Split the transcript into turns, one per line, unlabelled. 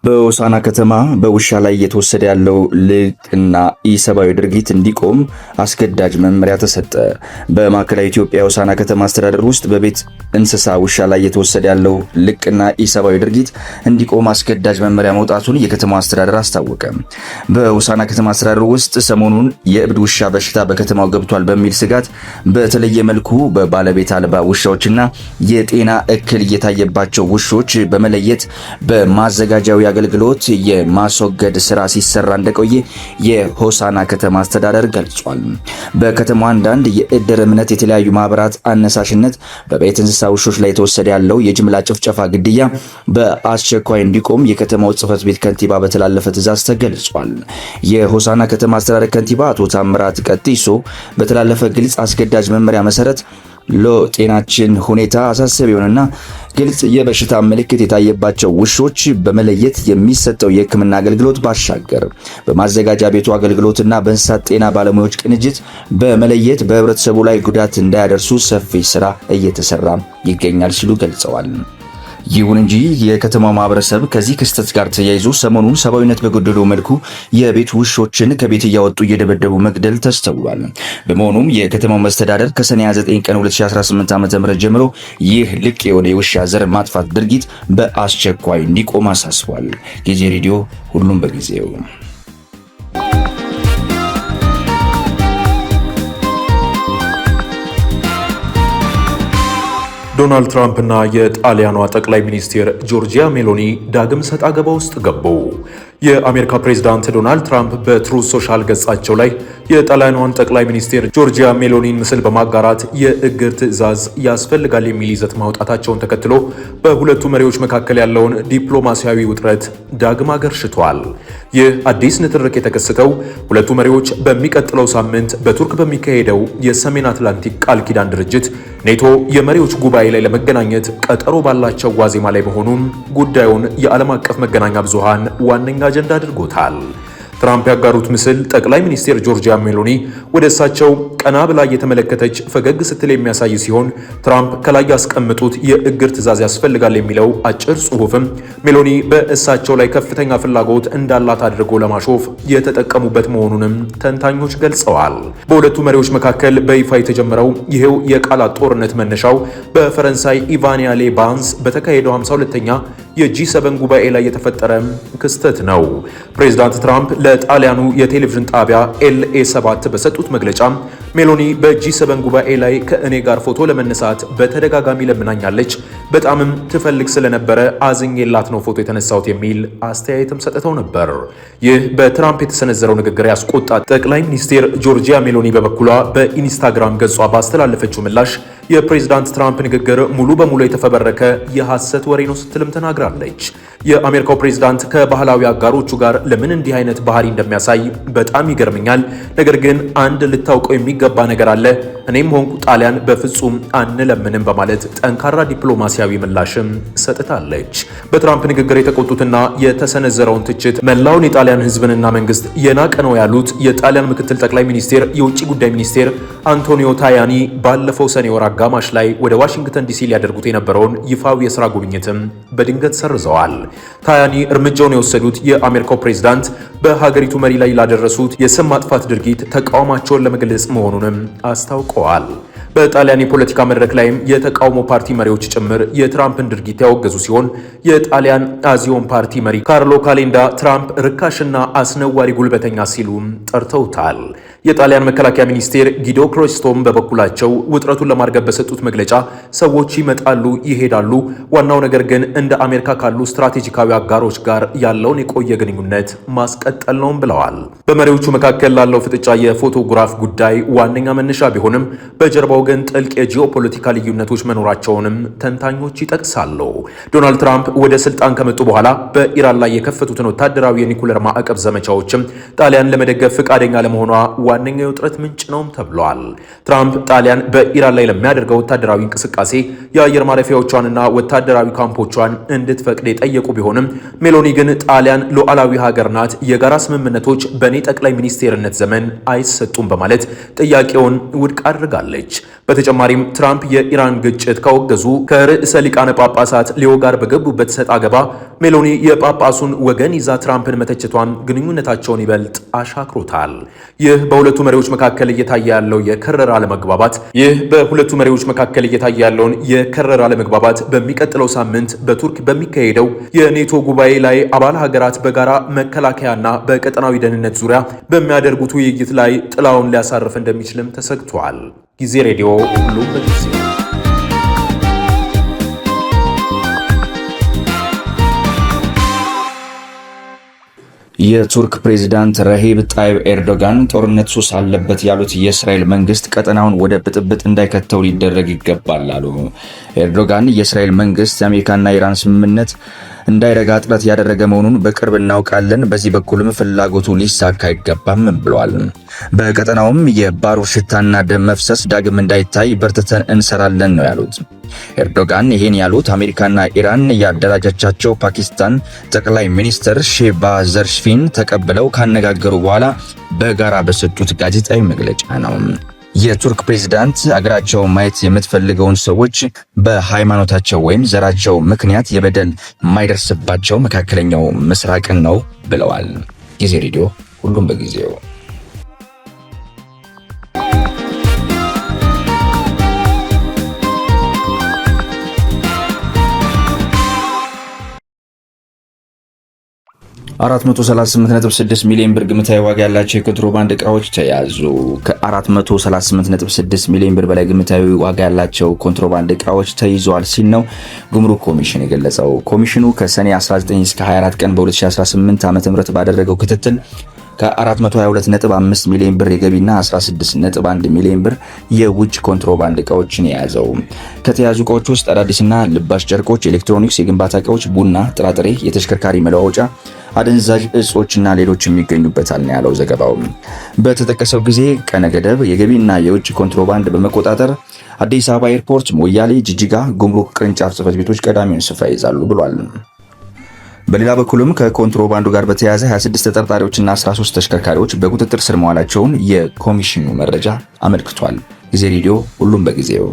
በሆሳዕና ከተማ በውሻ ላይ እየተወሰደ ያለው ልቅና ኢሰብአዊ ድርጊት እንዲቆም አስገዳጅ መመሪያ ተሰጠ። በማዕከላዊ ኢትዮጵያ ሆሳዕና ከተማ አስተዳደር ውስጥ በቤት እንስሳ ውሻ ላይ እየተወሰደ ያለው ልቅና ኢሰብአዊ ድርጊት እንዲቆም አስገዳጅ መመሪያ መውጣቱን የከተማው አስተዳደር አስታወቀ። በሆሳዕና ከተማ አስተዳደር ውስጥ ሰሞኑን የእብድ ውሻ በሽታ በከተማው ገብቷል በሚል ስጋት በተለየ መልኩ በባለቤት አልባ ውሻዎችና የጤና እክል እየታየባቸው ውሾች በመለየት በማዘጋጃዊ አገልግሎት የማስወገድ ስራ ሲሰራ እንደቆየ የሆሳዕና ከተማ አስተዳደር ገልጿል። በከተማው አንዳንድ የእድር እምነት የተለያዩ ማህበራት አነሳሽነት በቤት እንስሳ ውሾች ላይ የተወሰደ ያለው የጅምላ ጭፍጨፋ፣ ግድያ በአስቸኳይ እንዲቆም የከተማው ጽሕፈት ቤት ከንቲባ በተላለፈ ትዕዛዝ ተገልጿል። የሆሳዕና ከተማ አስተዳደር ከንቲባ አቶ ታምራት ቀጢሶ በተላለፈ ግልጽ አስገዳጅ መመሪያ መሰረት ለጤናችን ሁኔታ አሳሳቢ የሆነና ግልጽ የበሽታ ምልክት የታየባቸው ውሾች በመለየት የሚሰጠው የሕክምና አገልግሎት ባሻገር በማዘጋጃ ቤቱ አገልግሎትና በእንስሳት ጤና ባለሙያዎች ቅንጅት በመለየት በህብረተሰቡ ላይ ጉዳት እንዳያደርሱ ሰፊ ስራ እየተሰራ ይገኛል ሲሉ ገልጸዋል። ይሁን እንጂ የከተማው ማህበረሰብ ከዚህ ክስተት ጋር ተያይዞ ሰሞኑን ሰብአዊነት በጎደለው መልኩ የቤት ውሾችን ከቤት እያወጡ እየደበደቡ መግደል ተስተውሏል። በመሆኑም የከተማው መስተዳደር ከሰኔ 29 ቀን 2018 ዓ.ም ጀምሮ ይህ ልቅ የሆነ የውሻ ዘር ማጥፋት ድርጊት በአስቸኳይ እንዲቆም አሳስቧል። ጊዜ ሬዲዮ፣ ሁሉም በጊዜው።
ዶናልድ ትራምፕ እና የጣሊያኗ ጠቅላይ ሚኒስትር ጆርጂያ ሜሎኒ ዳግም ሰጣ ገባ ውስጥ ገቡ። የአሜሪካ ፕሬዝዳንት ዶናልድ ትራምፕ በትሩዝ ሶሻል ገጻቸው ላይ የጣሊያኗን ጠቅላይ ሚኒስትር ጆርጂያ ሜሎኒን ምስል በማጋራት የእግር ትዕዛዝ ያስፈልጋል የሚል ይዘት ማውጣታቸውን ተከትሎ በሁለቱ መሪዎች መካከል ያለውን ዲፕሎማሲያዊ ውጥረት ዳግም አገርሽቷል። ይህ አዲስ ንትርክ የተከሰተው ሁለቱ መሪዎች በሚቀጥለው ሳምንት በቱርክ በሚካሄደው የሰሜን አትላንቲክ ቃል ኪዳን ድርጅት ኔቶ የመሪዎች ጉባኤ ላይ ለመገናኘት ቀጠሮ ባላቸው ዋዜማ ላይ መሆኑን ጉዳዩን የዓለም አቀፍ መገናኛ ብዙሃን ዋነኛ አጀንዳ አድርጎታል። ትራምፕ ያጋሩት ምስል ጠቅላይ ሚኒስትር ጆርጂያ ሜሎኒ ወደ እሳቸው ቀና ብላ እየተመለከተች ፈገግ ስትል የሚያሳይ ሲሆን ትራምፕ ከላይ ያስቀምጡት የእግር ትዕዛዝ ያስፈልጋል የሚለው አጭር ጽሑፍም ሜሎኒ በእሳቸው ላይ ከፍተኛ ፍላጎት እንዳላት አድርጎ ለማሾፍ የተጠቀሙበት መሆኑንም ተንታኞች ገልጸዋል። በሁለቱ መሪዎች መካከል በይፋ የተጀመረው ይሄው የቃላት ጦርነት መነሻው በፈረንሳይ ኢቫኒያሌ ባንስ በተካሄደው 52ኛ የጂ7 ጉባኤ ላይ የተፈጠረ ክስተት ነው። ፕሬዝዳንት ትራምፕ ለጣሊያኑ የቴሌቪዥን ጣቢያ LA7 በሰጡት መግለጫ ሜሎኒ በጂ7 ጉባኤ ላይ ከእኔ ጋር ፎቶ ለመነሳት በተደጋጋሚ ለምናኛለች፣ በጣምም ትፈልግ ስለነበረ አዝኜላት ነው ፎቶ የተነሳሁት የሚል አስተያየትም ሰጥተው ነበር። ይህ በትራምፕ የተሰነዘረው ንግግር ያስቆጣት ጠቅላይ ሚኒስትር ጆርጂያ ሜሎኒ በበኩሏ በኢንስታግራም ገጿ ባስተላለፈችው ምላሽ የፕሬዝዳንት ትራምፕ ንግግር ሙሉ በሙሉ የተፈበረከ የሐሰት ወሬ ነው ስትልም ተናግራለች። የአሜሪካው ፕሬዝዳንት ከባህላዊ አጋሮቹ ጋር ለምን እንዲህ አይነት ባህሪ እንደሚያሳይ በጣም ይገርምኛል። ነገር ግን አንድ ልታውቀው የሚገባ ነገር አለ። እኔም ሆንኩ ጣሊያን በፍጹም አንለምንም በማለት ጠንካራ ዲፕሎማሲያዊ ምላሽም ሰጥታለች። በትራምፕ ንግግር የተቆጡትና የተሰነዘረውን ትችት መላውን የጣሊያን ሕዝብንና መንግስት የናቀ ነው ያሉት የጣሊያን ምክትል ጠቅላይ ሚኒስቴር የውጭ ጉዳይ ሚኒስቴር አንቶኒዮ ታያኒ ባለፈው ሰኔ ወር አጋማሽ ላይ ወደ ዋሽንግተን ዲሲ ሊያደርጉት የነበረውን ይፋዊ የሥራ ጉብኝትም በድንገት ሰርዘዋል። ታያኒ እርምጃውን የወሰዱት የአሜሪካው ፕሬዝዳንት በሀገሪቱ መሪ ላይ ላደረሱት የስም ማጥፋት ድርጊት ተቃውሟቸውን ለመግለጽ መሆኑንም አስታውቀዋል። በጣሊያን የፖለቲካ መድረክ ላይም የተቃውሞ ፓርቲ መሪዎች ጭምር የትራምፕን ድርጊት ያወገዙ ሲሆን የጣሊያን አዚዮን ፓርቲ መሪ ካርሎ ካሌንዳ ትራምፕ ርካሽና አስነዋሪ ጉልበተኛ ሲሉም ጠርተውታል። የጣሊያን መከላከያ ሚኒስቴር ጊዶ ክሮስቶም በበኩላቸው ውጥረቱን ለማርገብ በሰጡት መግለጫ ሰዎች ይመጣሉ፣ ይሄዳሉ፣ ዋናው ነገር ግን እንደ አሜሪካ ካሉ ስትራቴጂካዊ አጋሮች ጋር ያለውን የቆየ ግንኙነት ማስቀጠል ነው ብለዋል። በመሪዎቹ መካከል ላለው ፍጥጫ የፎቶግራፍ ጉዳይ ዋነኛ መነሻ ቢሆንም በጀርባው ግን ጥልቅ የጂኦፖለቲካ ልዩነቶች መኖራቸውንም ተንታኞች ይጠቅሳሉ። ዶናልድ ትራምፕ ወደ ስልጣን ከመጡ በኋላ በኢራን ላይ የከፈቱትን ወታደራዊ የኒኩለር ማዕቀብ ዘመቻዎችም ጣሊያን ለመደገፍ ፈቃደኛ ለመሆኗ ዋነኛ የውጥረት ምንጭ ነውም ተብሏል። ትራምፕ ጣሊያን በኢራን ላይ ለሚያደርገው ወታደራዊ እንቅስቃሴ የአየር ማረፊያዎቿንና ወታደራዊ ካምፖቿን እንድትፈቅድ የጠየቁ ቢሆንም ሜሎኒ ግን ጣሊያን ሉዓላዊ ሀገር ናት፣ የጋራ ስምምነቶች በእኔ ጠቅላይ ሚኒስቴርነት ዘመን አይሰጡም በማለት ጥያቄውን ውድቅ አድርጋለች። በተጨማሪም ትራምፕ የኢራን ግጭት ካወገዙ ከርዕሰ ሊቃነ ጳጳሳት ሊዮ ጋር በገቡበት ሰጥ አገባ ሜሎኒ የጳጳሱን ወገን ይዛ ትራምፕን መተቸቷን ግንኙነታቸውን ይበልጥ አሻክሮታል። ይህ በሁለቱ መሪዎች መካከል እየታየ ያለው የከረረ አለመግባባት በሚቀጥለው ሳምንት በቱርክ በሚካሄደው የኔቶ ጉባኤ ላይ አባል ሀገራት በጋራ መከላከያና በቀጠናዊ ደህንነት ዙሪያ በሚያደርጉት ውይይት ላይ ጥላውን ሊያሳርፍ እንደሚችልም ተሰግቷል። ጊዜ ሬዲዮ ሁሉም በጊዜ
የቱርክ ፕሬዝዳንት ረሂብ ጣይብ ኤርዶጋን ጦርነት ሱስ አለበት ያሉት የእስራኤል መንግስት ቀጠናውን ወደ ብጥብጥ እንዳይከተው ሊደረግ ይገባል አሉ። ኤርዶጋን የእስራኤል መንግስት የአሜሪካና ኢራን ስምምነት እንዳይረጋ ጥረት ያደረገ መሆኑን በቅርብ እናውቃለን፣ በዚህ በኩልም ፍላጎቱ ሊሳካ አይገባም ብለዋል። በቀጠናውም የባሩድ ሽታና ደም መፍሰስ ዳግም እንዳይታይ በርትተን እንሰራለን ነው ያሉት። ኤርዶጋን ይህን ያሉት አሜሪካና ኢራን ያደራጃቻቸው ፓኪስታን ጠቅላይ ሚኒስትር ሼህባዝ ሸሪፍን ተቀብለው ካነጋገሩ በኋላ በጋራ በሰጡት ጋዜጣዊ መግለጫ ነው። የቱርክ ፕሬዝዳንት አገራቸው ማየት የምትፈልገውን ሰዎች በሃይማኖታቸው ወይም ዘራቸው ምክንያት የበደል የማይደርስባቸው መካከለኛው ምስራቅን ነው ብለዋል። ጊዜ ሬዲዮ ሁሉም በጊዜው። 438.6 ሚሊዮን ብር ግምታዊ ዋጋ ያላቸው የኮንትሮባንድ እቃዎች ተያዙ። ከ438.6 ሚሊዮን ብር በላይ ግምታዊ ዋጋ ያላቸው ኮንትሮባንድ እቃዎች ተይዘዋል ሲል ነው ጉምሩክ ኮሚሽን የገለጸው። ኮሚሽኑ ከሰኔ 19 እስከ 24 ቀን በ2018 ዓ.ም ባደረገው ክትትል ከ422.5 ሚሊዮን ብር የገቢና 16.1 ሚሊዮን ብር የውጭ ኮንትሮባንድ እቃዎችን የያዘው። ከተያዙ እቃዎች ውስጥ አዳዲስና ልባሽ ጨርቆች፣ ኤሌክትሮኒክስ፣ የግንባታ እቃዎች፣ ቡና፣ ጥራጥሬ፣ የተሽከርካሪ መለዋወጫ፣ አደንዛዥ እጾችና ሌሎችም ይገኙበታል ነው ያለው ዘገባው። በተጠቀሰው ጊዜ ቀነ ገደብ የገቢና የውጭ ኮንትሮባንድ በመቆጣጠር አዲስ አበባ ኤርፖርት፣ ሞያሌ፣ ጅጅጋ ጉምሩክ ቅርንጫፍ ጽሕፈት ቤቶች ቀዳሚውን ስፍራ ይይዛሉ ብሏል። በሌላ በኩልም ከኮንትሮባንዱ ጋር በተያያዘ 26 ተጠርጣሪዎችና 13 ተሽከርካሪዎች በቁጥጥር ስር መዋላቸውን የኮሚሽኑ መረጃ አመልክቷል። ጊዜ ሬዲዮ ሁሉም በጊዜው